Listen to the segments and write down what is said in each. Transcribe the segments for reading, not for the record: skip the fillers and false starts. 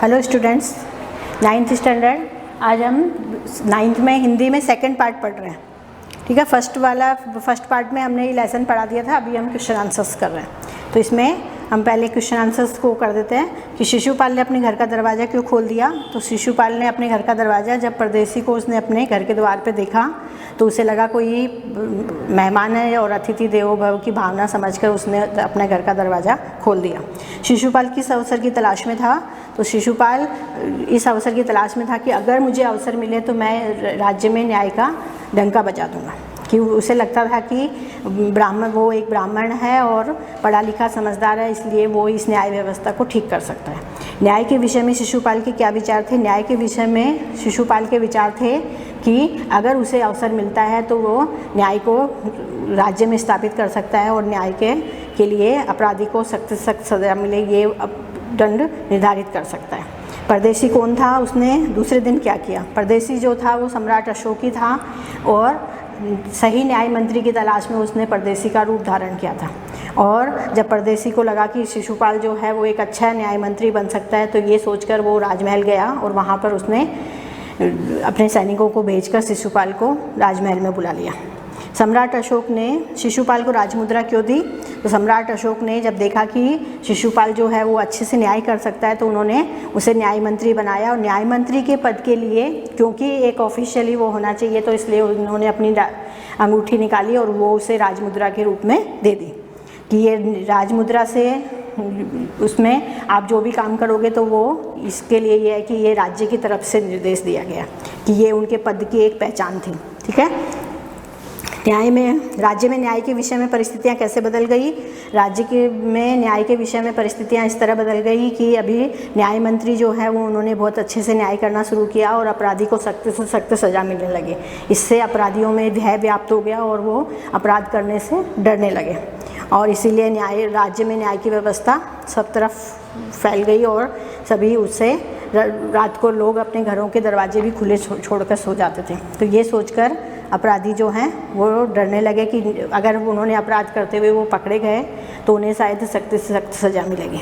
Hello students, 9th standard. आज हम 9th में हिंदी में सेकंड पार्ट पढ़ रहे हैं। ठीक है, फर्स्ट पार्ट में हमने ये लेसन पढ़ा दिया था। अभी हम क्वेश्चन आंसर्स कर रहे हैं। तो इसमें हम पहले क्वेश्चन आंसर्स को कर देते हैं कि शिशुपाल ने अपने घर का दरवाज़ा क्यों खोल दिया। तो शिशुपाल ने अपने घर का दरवाज़ा जब परदेसी को उसने अपने घर के द्वार पे देखा तो उसे लगा कोई मेहमान है और अतिथि देवो भव की भावना समझकर उसने अपने घर का दरवाज़ा खोल दिया। शिशुपाल किस अवसर की तलाश में था। तो शिशुपाल इस अवसर की तलाश में था कि अगर मुझे अवसर मिले तो मैं राज्य में न्याय का डंका बजा दूंगा। कि उसे लगता था कि वो एक ब्राह्मण है और पढ़ा लिखा समझदार है, इसलिए वो इस न्याय व्यवस्था को ठीक कर सकता है। न्याय के विषय में शिशुपाल के क्या विचार थे। न्याय के विषय में शिशुपाल के विचार थे कि अगर उसे अवसर मिलता है तो वो न्याय को राज्य में स्थापित कर सकता है और न्याय के लिए अपराधी को सख्त से सख्त सज़ा मिले, ये दंड निर्धारित कर सकता है। परदेसी कौन था, उसने दूसरे दिन क्या किया। परदेसी जो था वो सम्राट अशोक ही था और सही न्याय मंत्री की तलाश में उसने परदेसी का रूप धारण किया था। और जब परदेसी को लगा कि शिशुपाल जो है वो एक अच्छा न्याय मंत्री बन सकता है तो ये सोचकर वो राजमहल गया और वहाँ पर उसने अपने सैनिकों को भेजकर शिशुपाल को राजमहल में बुला लिया। सम्राट अशोक ने शिशुपाल को राजमुद्रा क्यों दी। तो सम्राट अशोक ने जब देखा कि शिशुपाल जो है वो अच्छे से न्याय कर सकता है तो उन्होंने उसे न्याय मंत्री बनाया। और न्याय मंत्री के पद के लिए क्योंकि एक ऑफिशियली वो होना चाहिए तो इसलिए उन्होंने अपनी अंगूठी निकाली और वो उसे राजमुद्रा के रूप में दे दी कि ये राजमुद्रा से उसमें आप जो भी काम करोगे तो वो इसके लिए ये है कि ये राज्य की तरफ से निर्देश दिया गया कि ये उनके पद की एक पहचान थी। ठीक है, राज्य में न्याय के विषय में परिस्थितियां कैसे बदल गई। राज्य में न्याय के विषय में परिस्थितियां इस तरह बदल गई कि अभी न्याय मंत्री जो है वो उन्होंने बहुत अच्छे से न्याय करना शुरू किया और अपराधी को सख्त से सख्त सज़ा मिलने लगी। इससे अपराधियों में भय व्याप्त हो गया और वो अपराध करने से डरने लगे और इसीलिए राज्य में न्याय की व्यवस्था सब तरफ फैल गई और सभी उससे रात को लोग अपने घरों के दरवाजे भी खुले छोड़कर सो जाते थे। तो ये सोचकर अपराधी जो हैं वो डरने लगे कि अगर उन्होंने अपराध करते हुए वो पकड़े गए तो उन्हें शायद सख्त से सख्त सज़ा मिलेगी।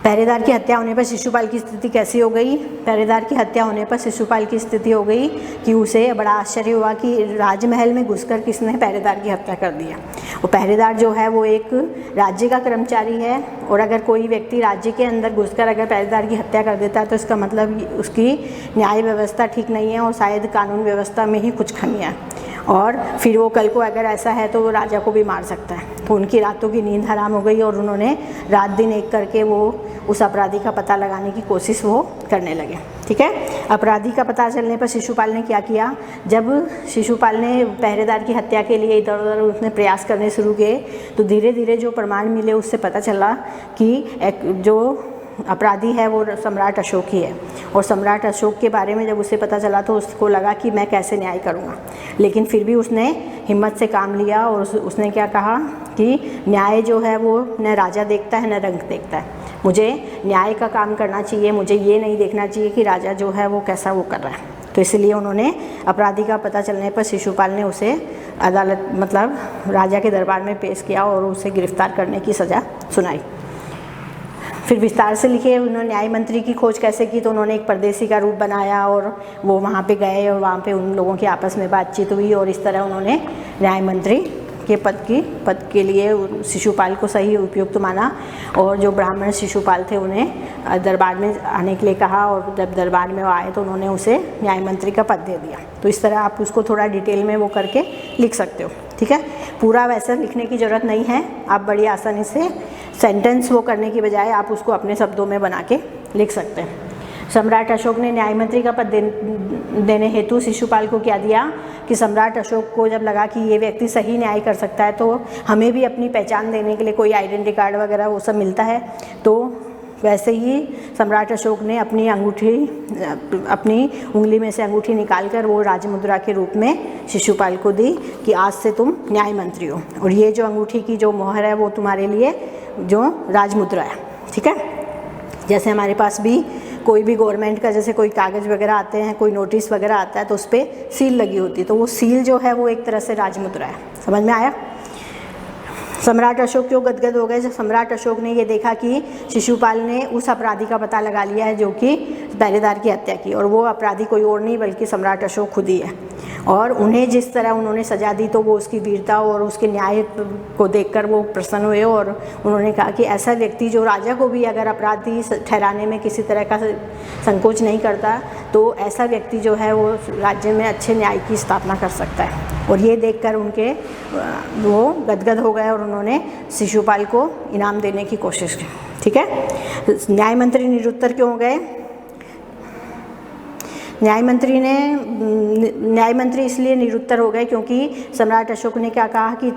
पहरेदार की हत्या होने पर शिशुपाल की स्थिति कैसी हो गई। पहरेदार की हत्या होने पर शिशुपाल की स्थिति हो गई कि उसे बड़ा आश्चर्य हुआ कि राजमहल में घुसकर किसने पहरेदार की हत्या कर दिया। वो पहरेदार जो है वो एक राज्य का कर्मचारी है और अगर कोई व्यक्ति राज्य के अंदर घुसकर अगर पहरेदार की हत्या कर देता है तो इसका मतलब उसकी न्याय व्यवस्था ठीक नहीं है और शायद कानून व्यवस्था में ही कुछ खामियां है और फिर वो कल को अगर ऐसा है तो वो राजा को भी मार सकता है। तो उनकी रातों की नींद हराम हो गई और उन्होंने रात दिन एक करके वो उस अपराधी का पता लगाने की कोशिश वो करने लगे। ठीक है, अपराधी का पता चलने पर शिशुपाल ने क्या किया। जब शिशुपाल ने पहरेदार की हत्या के लिए इधर उधर उसने प्रयास करने शुरू किए तो धीरे धीरे जो प्रमाण मिले उससे पता चला कि जो अपराधी है वो सम्राट अशोक ही है और सम्राट अशोक के बारे में जब उसे पता चला तो उसको लगा कि मैं कैसे न्याय करूँगा। लेकिन फिर भी उसने हिम्मत से काम लिया और उसने क्या कहा कि न्याय जो है वो न राजा देखता है न रंग देखता है, मुझे न्याय का काम करना चाहिए, मुझे ये नहीं देखना चाहिए कि राजा जो है वो कैसा वो कर रहा है। तो इसलिए उन्होंने अपराधी का पता चलने पर शिशुपाल ने उसे अदालत मतलब राजा के दरबार में पेश किया और उसे गिरफ्तार करने की सज़ा सुनाई। फिर विस्तार से लिखे उन्होंने न्याय मंत्री की खोज कैसे की। तो उन्होंने एक परदेसी का रूप बनाया और वो वहाँ पे गए और वहाँ पे उन लोगों की आपस में बातचीत हुई और इस तरह उन्होंने न्याय मंत्री के पद के लिए शिशुपाल को सही उपयुक्त माना और जो ब्राह्मण शिशुपाल थे उन्हें दरबार में आने के लिए कहा और जब दरबार में वो आए तो उन्होंने उसे न्याय मंत्री का पद दे दिया। तो इस तरह आप उसको थोड़ा डिटेल में वो करके लिख सकते हो। ठीक है, पूरा वैसा लिखने की ज़रूरत नहीं है, आप बड़ी आसानी से सेंटेंस वो करने की बजाय आप उसको अपने शब्दों में बना के लिख सकते हैं। सम्राट अशोक ने न्याय मंत्री का पद देने हेतु शिशुपाल को क्या दिया कि सम्राट अशोक को जब लगा कि ये व्यक्ति सही न्याय कर सकता है तो हमें भी अपनी पहचान देने के लिए कोई आइडेंटिटी कार्ड वगैरह वो सब मिलता है। तो वैसे ही सम्राट अशोक ने अपनी उंगली में से अंगूठी निकालकर वो राजमुद्रा के रूप में शिशुपाल को दी कि आज से तुम न्याय मंत्री हो और ये जो अंगूठी की जो मोहर है वो तुम्हारे लिए जो राजमुद्रा है। ठीक है, जैसे हमारे पास भी कोई भी गवर्नमेंट का जैसे कोई कागज़ वगैरह आते हैं, कोई नोटिस वगैरह आता है तो उस पर सील लगी होती है, तो वो सील जो है वो एक तरह से राजमुद्रा है। समझ में आया। सम्राट अशोक क्यों गदगद हो गए? जब सम्राट अशोक ने ये देखा कि शिशुपाल ने उस अपराधी का पता लगा लिया है जो कि पहरेदार की हत्या की, और वो अपराधी कोई और नहीं बल्कि सम्राट अशोक खुद ही है। और उन्हें जिस तरह उन्होंने सजा दी तो वो उसकी वीरता और उसके न्याय को देखकर वो प्रसन्न हुए, और उन्होंने कहा कि ऐसा व्यक्ति जो राजा को भी अगर अपराधी ठहराने में किसी तरह का संकोच नहीं करता, तो ऐसा व्यक्ति जो है वो राज्य में अच्छे न्याय की स्थापना कर सकता है। और ये देखकर उनके वो गदगद हो गए और उन्होंने शिशुपाल को इनाम देने की कोशिश की। ठीक है। न्याय मंत्री निरुत्तर क्यों हो गए? न्याय मंत्री इसलिए निरुत्तर हो गए क्योंकि सम्राट अशोक ने क्या कहा कि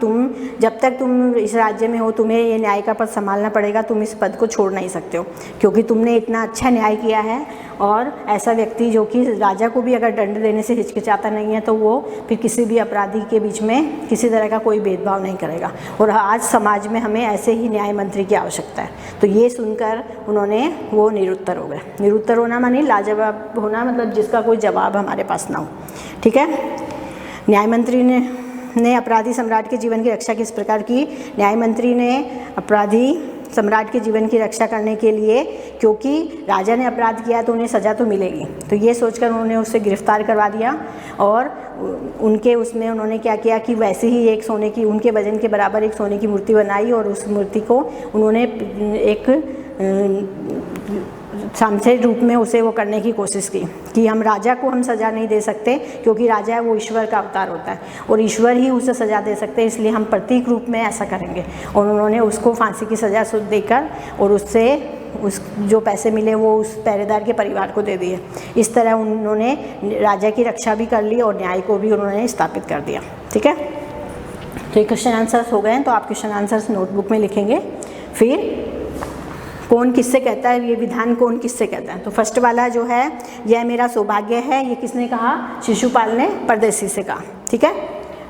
जब तक तुम इस राज्य में हो तुम्हें ये न्याय का पद संभालना पड़ेगा, तुम इस पद को छोड़ नहीं सकते हो, क्योंकि तुमने इतना अच्छा न्याय किया है। और ऐसा व्यक्ति जो कि राजा को भी अगर दंड देने से हिचकिचाता नहीं है तो वो फिर किसी भी अपराधी के बीच में किसी तरह का कोई भेदभाव नहीं करेगा। और आज समाज में हमें ऐसे ही न्याय मंत्री की आवश्यकता है। तो ये सुनकर उन्होंने वो निरुत्तर हो गए। निरुत्तर होना माने लाजवाब होना, मतलब जिसका कोई जवाब हमारे पास ना हो। ठीक है। न्याय मंत्री ने अपराधी सम्राट के जीवन की रक्षा किस प्रकार की? न्याय मंत्री ने अपराधी सम्राट के जीवन की रक्षा करने के लिए, क्योंकि राजा ने अपराध किया तो उन्हें सज़ा तो मिलेगी, तो ये सोचकर उन्होंने उसे गिरफ्तार करवा दिया। और उनके उसमें उन्होंने क्या किया कि वैसे ही एक सोने की, उनके वजन के बराबर एक सोने की मूर्ति बनाई, और उस मूर्ति को उन्होंने एक सांसे रूप में उसे वो करने की कोशिश की कि हम राजा को हम सज़ा नहीं दे सकते, क्योंकि राजा है वो ईश्वर का अवतार होता है और ईश्वर ही उसे सज़ा दे सकते हैं, इसलिए हम प्रतीक रूप में ऐसा करेंगे। और उन्होंने उसको फांसी की सज़ा देकर और उससे उस जो पैसे मिले वो उस पहरेदार के परिवार को दे दिए। इस तरह उन्होंने राजा की रक्षा भी कर ली और न्याय को भी उन्होंने स्थापित कर दिया। ठीक है। तो ये क्वेश्चन आंसर्स हो गए हैं, तो आप क्वेश्चन आंसर्स नोटबुक में लिखेंगे। फिर कौन किससे कहता है, ये विधान कौन किससे कहता है? तो फर्स्ट वाला जो है, यह मेरा सौभाग्य है, ये किसने कहा? शिशुपाल ने परदेसी से कहा। ठीक है।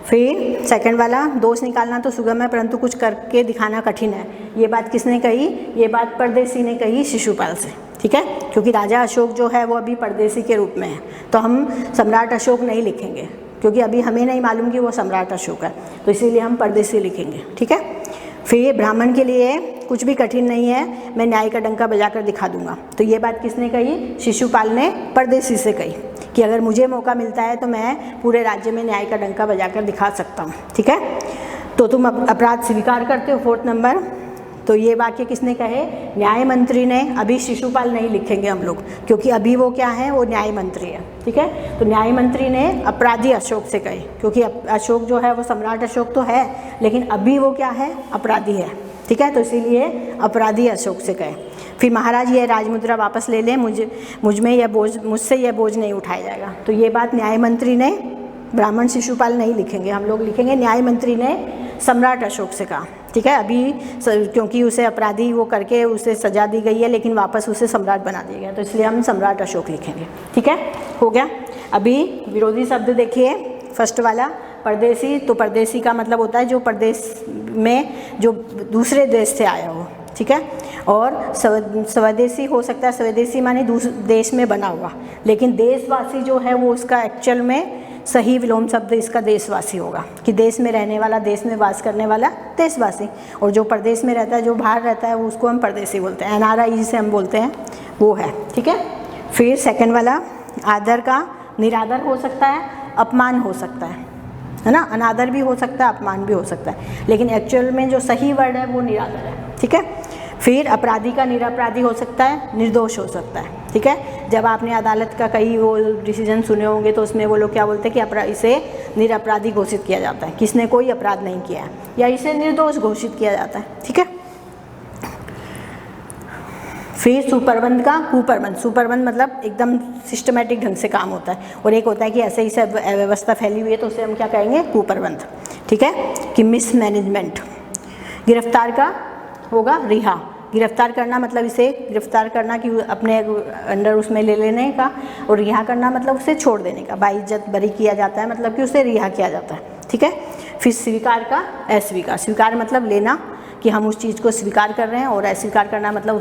फिर सेकंड वाला, दोष निकालना तो सुगम है परंतु कुछ करके दिखाना कठिन है, ये बात किसने कही? ये बात परदेसी ने कही शिशुपाल से। ठीक है। क्योंकि राजा अशोक जो है वो अभी परदेसी के रूप में है, तो हम सम्राट अशोक नहीं लिखेंगे, क्योंकि अभी हमें नहीं मालूम कि वो सम्राट अशोक है, तो इसीलिए हम परदेसी लिखेंगे। ठीक है। फिर ब्राह्मण के लिए कुछ भी कठिन नहीं है, मैं न्याय का डंका बजाकर दिखा दूंगा, तो ये बात किसने कही? शिशुपाल ने परदेसी से कही कि अगर मुझे मौका मिलता है तो मैं पूरे राज्य में न्याय का डंका बजाकर दिखा सकता हूँ। ठीक है। तो तुम अपराध स्वीकार करते हो, फोर्थ नंबर। तो ये वाक्य किसने कहे? न्याय मंत्री ने। अभी शिशुपाल नहीं लिखेंगे हम लोग, क्योंकि अभी वो क्या है? वो न्याय मंत्री है। ठीक है। तो न्याय मंत्री ने अपराधी अशोक से कहे, क्योंकि अशोक जो है वो सम्राट अशोक तो है, लेकिन अभी वो क्या है? अपराधी है। ठीक है। तो इसीलिए अपराधी अशोक से कहे। फिर महाराज ये राजमुद्रा वापस ले लें, मुझसे यह बोझ नहीं उठाया जाएगा, तो ये बात न्याय मंत्री ने, ब्राह्मण शिशुपाल नहीं लिखेंगे, हम लोग लिखेंगे न्याय मंत्री ने सम्राट अशोक से कहा। ठीक है। अभी क्योंकि उसे अपराधी वो करके उसे सजा दी गई है, लेकिन वापस उसे सम्राट बना दिया गया, तो इसलिए हम सम्राट अशोक लिखेंगे। ठीक है। हो गया। अभी विरोधी शब्द देखिए। फर्स्ट वाला परदेसी, तो परदेसी का मतलब होता है जो प्रदेश में जो दूसरे देश से आया हो। ठीक है। और स्वदेशी हो सकता है, स्वदेशी माने देश में बना हुआ, लेकिन देशवासी जो है वो उसका एक्चुअल में सही विलोम शब्द इसका देशवासी होगा, कि देश में रहने वाला, देश में वास करने वाला देशवासी। और जो प्रदेश में रहता है, जो बाहर रहता है, वो उसको हम परदेसी बोलते हैं, NRI जिसे हम बोलते हैं वो है। ठीक है। फिर सेकंड वाला, आदर का निरादर हो सकता है, अपमान हो सकता है ना, अनादर भी हो सकता है, अपमान भी हो सकता है, लेकिन एक्चुअल में जो सही वर्ड है वो निरादर है। ठीक है। फिर अपराधी का निरपराधी हो सकता है, निर्दोष हो सकता है। ठीक है। जब आपने अदालत का कई वो डिसीजन सुने होंगे तो उसमें वो लोग क्या बोलते हैं कि इसे निरपराधी घोषित किया जाता है, किसने कोई अपराध नहीं किया है, या इसे निर्दोष घोषित किया जाता है। ठीक है। फिर सुप्रबंध का कुप्रबंध। सुप्रबंध मतलब एकदम सिस्टमेटिक ढंग से काम होता है, और एक होता है कि ऐसे ही सब व्यवस्था फैली हुई है, तो उसे हम क्या कहेंगे? कुप्रबंध। ठीक है। कि मिसमैनेजमेंट। गिरफ्तार का होगा रिहा। गिरफ्तार करना मतलब इसे गिरफ्तार करना कि अपने अंडर उसमें ले लेने का, और रिहा करना मतलब उसे छोड़ देने का, बाइज्जत बरी किया जाता है, मतलब कि उसे रिहा किया जाता है। ठीक है। फिर स्वीकार का अस्वीकार। स्वीकार मतलब लेना, कि हम उस चीज़ को स्वीकार कर रहे हैं, और अस्वीकार करना मतलब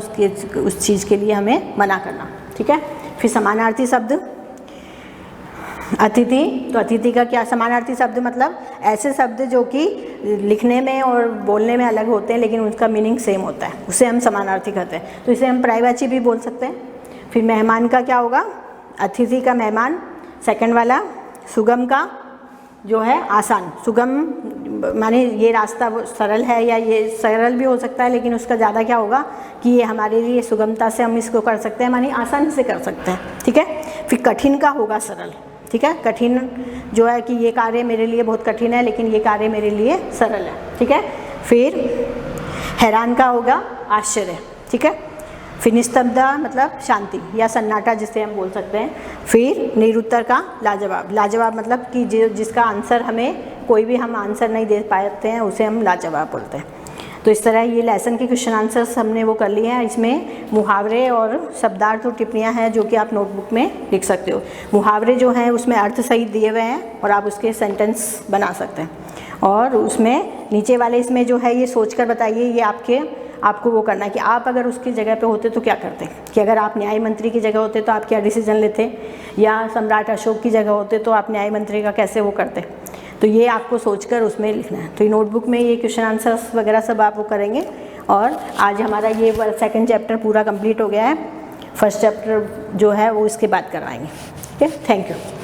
उस चीज़ के लिए हमें मना करना। ठीक है। फिर समानार्थी शब्द, अतिथि, तो अतिथि का क्या समानार्थी शब्द, मतलब ऐसे शब्द जो कि लिखने में और बोलने में अलग होते हैं लेकिन उनका मीनिंग सेम होता है, उसे हम समानार्थी कहते हैं। तो इसे हम पर्यायवाची भी बोल सकते हैं। फिर मेहमान का क्या होगा, अतिथि का मेहमान। सेकंड वाला सुगम का जो है आसान, सुगम माने ये रास्ता वो सरल है, या ये सरल भी हो सकता है लेकिन उसका ज़्यादा क्या होगा कि ये हमारे लिए सुगमता से हम इसको कर सकते हैं, माने आसानी से कर सकते हैं, ठीक है। फिर कठिन का होगा सरल, ठीक है। कठिन जो है कि ये कार्य मेरे लिए बहुत कठिन है लेकिन ये कार्य मेरे लिए सरल है, ठीक है। फिर हैरान का होगा आश्चर्य, ठीक है। फिर निस्तब्धता मतलब शांति या सन्नाटा जिसे हम बोल सकते हैं। फिर निरुत्तर का लाजवाब, लाजवाब मतलब कि जिसका आंसर हमें कोई भी हम आंसर नहीं दे पाते हैं उसे हम लाजवाब बोलते हैं। तो इस तरह ये लेसन के क्वेश्चन आंसर्स हमने वो कर लिए हैं। इसमें मुहावरे और शब्दार्थ और टिप्पणियाँ हैं जो कि आप नोटबुक में लिख सकते हो। मुहावरे जो हैं उसमें अर्थ सहित दिए हुए हैं और आप उसके सेंटेंस बना सकते हैं। और उसमें नीचे वाले इसमें जो है ये सोचकर बताइए, ये आपको वो करना है कि आप अगर उसकी जगह पे होते तो क्या करते, कि अगर आप न्याय मंत्री की जगह होते तो आप क्या डिसीजन लेते, या सम्राट अशोक की जगह होते तो आप न्याय मंत्री का कैसे वो करते। तो ये आपको सोचकर उसमें लिखना है। तो ये नोटबुक में ये क्वेश्चन आंसर्स वगैरह सब आप वो करेंगे। और आज हमारा ये सेकंड चैप्टर पूरा कंप्लीट हो गया है। फर्स्ट चैप्टर जो है वो इसके बाद करवाएंगे, ठीक है। Thank you.